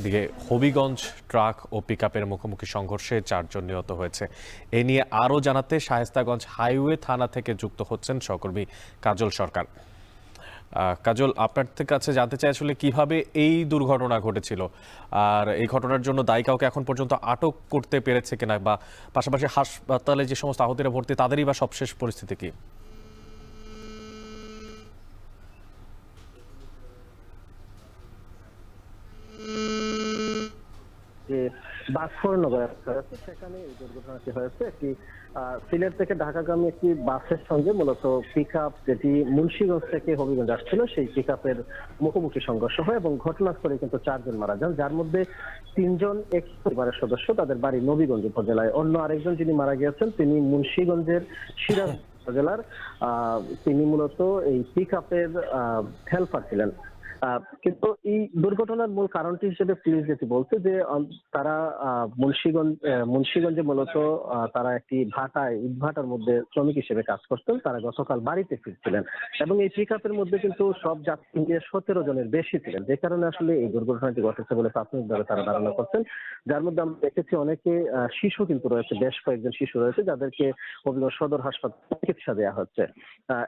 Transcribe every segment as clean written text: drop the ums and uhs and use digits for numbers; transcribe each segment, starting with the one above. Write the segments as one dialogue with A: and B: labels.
A: দিকে হবিগঞ্জ ট্রাক ও পিকআপের মুখোমুখি সংঘর্ষে 4 জন নিহত হয়েছে। এ নিয়ে আরও জানাতে শায়েস্তাগঞ্জ হাইওয়ে থানা থেকে যুক্ত হচ্ছেন সহকর্মী কাজল সরকার। কাজল, আপনার কাছে জানতে চাই আসলে কিভাবে এই দুর্ঘটনা ঘটেছিল, আর এই ঘটনার জন্য দায়ী কাউকে এখন পর্যন্ত আটক করতে পেরেছে কিনা, বা পাশাপাশি হাসপাতালে যে সমস্ত আহতরা ভর্তি তাদেরই বা সবশেষ পরিস্থিতি কি?
B: যে বাসফোরনগর হয়েছে সেখানে এই দুর্ঘটনাটি হয়েছে। একটি সিলেট থেকে ঢাকাগামী একটি বাসের সঙ্গে মূলত পিকআপ যেটি মুন্সিগঞ্জ থেকে হবিগঞ্জ আসছিল সেই পিকআপের মুখোমুখি সংঘর্ষ হয় এবং ঘটনাস্থলে কিন্তু 4 জন মারা যান, যার মধ্যে 3 জন এক পরিবারের সদস্য, তাদের বাড়ি নবীগঞ্জ উপজেলায়। অন্য আরেকজন যিনি মারা গিয়েছেন তিনি মুন্সিগঞ্জের সিরাজ উপজেলার। তিনি মূলত এই পিকআপের হেল্পার ছিলেন। কিন্তু এই দুর্ঘটনার মূল কারণটি হিসেবে পুলিশ যেটি বলছে যে তারা মুন্সিগঞ্জে মূলত তারা একটি ইটভাটার মধ্যে শ্রমিক হিসেবে কাজ করতেন। তারা গতকাল বাড়িতে ফিরছিলেন এবং এই পিকআপের মধ্যে কিন্তু সব যাত্রী নিয়ে 17 জনের বেশি ছিলেন, যে কারণে আসলে এই দুর্ঘটনাটি ঘটেছে বলে প্রাথমিকভাবে তারা ধারণা করছেন। যার মধ্যে আমরা দেখেছি অনেকে শিশু কিন্তু রয়েছে, বেশ কয়েকজন শিশু রয়েছে যাদেরকে হবিগঞ্জ সদর হাসপাতালে চিকিৎসা দেওয়া হচ্ছে।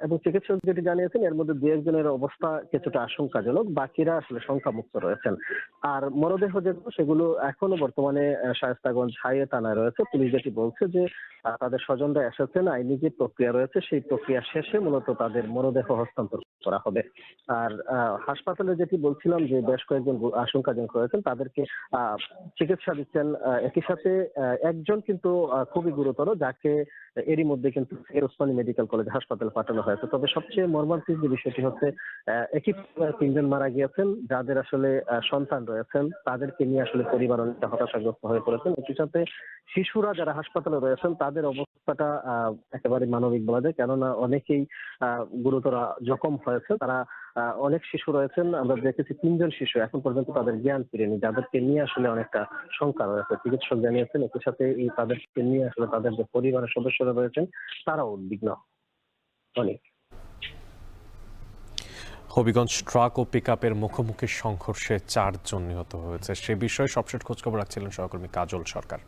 B: এবং চিকিৎসক যেটি জানিয়েছেন এর মধ্যে 2-1 জনের অবস্থা কিছুটা আশঙ্কাজনক, বাকিরা আসলে সংখ্যামুক্ত রয়েছেন। আর মরদেহ যেগুলো সেগুলো এখনো বর্তমানে শায়েস্তাগঞ্জ হাইওয়ে থানায় রয়েছে। পুলিশ যেটি বলছে যে তাদের স্বজনরা এসেছেন, আইনি যে প্রক্রিয়া রয়েছে সেই প্রক্রিয়া শেষে মূলত তাদের মরদেহ হস্তান্তর করা হবে। আর হাসপাতালে যেটি বলছিলাম যে বেশ কয়েকজন আশঙ্কাজনক রয়েছেন, তাদেরকে চিকিৎসা দিচ্ছেন। একই সাথে একজন কিন্তু খুবই গুরুতর, যাকে এরই মধ্যে কিন্তু ওসমানী মেডিকেল কলেজ হাসপাতালে পাঠানো হয়েছে। তবে সবচেয়ে মর্মান্তিক যে বিষয়টি হচ্ছে একই পরিবারের 3 জন মারা গিয়েছেন, যাদের আসলে সন্তান রয়েছেন, তাদেরকে নিয়ে আসলে পরিবার অনেকটা হতাশাগ্রস্ত হয়ে পড়েছেন। একই সাথে শিশুরা যারা হাসপাতালে রয়েছেন তাদের অবস্থাটা একেবারে মানবিক বলা যায়, কেননা অনেকেই গুরুতর জখম হয়েছে। তারা অনেক শিশু রয়েছেন, আমরা দেখেছি 3 জন শিশু এখন পর্যন্ত তাদের জ্ঞান ফিরেনি, যাদেরকে নিয়ে আসলে অনেকটা শঙ্কা রয়েছে। চিকিৎসক জানিয়েছেন একই সাথে এই তাদেরকে নিয়ে আসলে তাদের যে পরিবারের সদস্যরা রয়েছেন তারাও উদ্বিগ্ন অনেক।
A: হবিগঞ্জ ট্রাক ও পিকআপের মুখোমুখি সংঘর্ষে 4 জন নিহত হয়েছে। সে বিষয়ে সবশেষ খোঁজখবর রাখছিলেন সহকর্মী কাজল সরকার।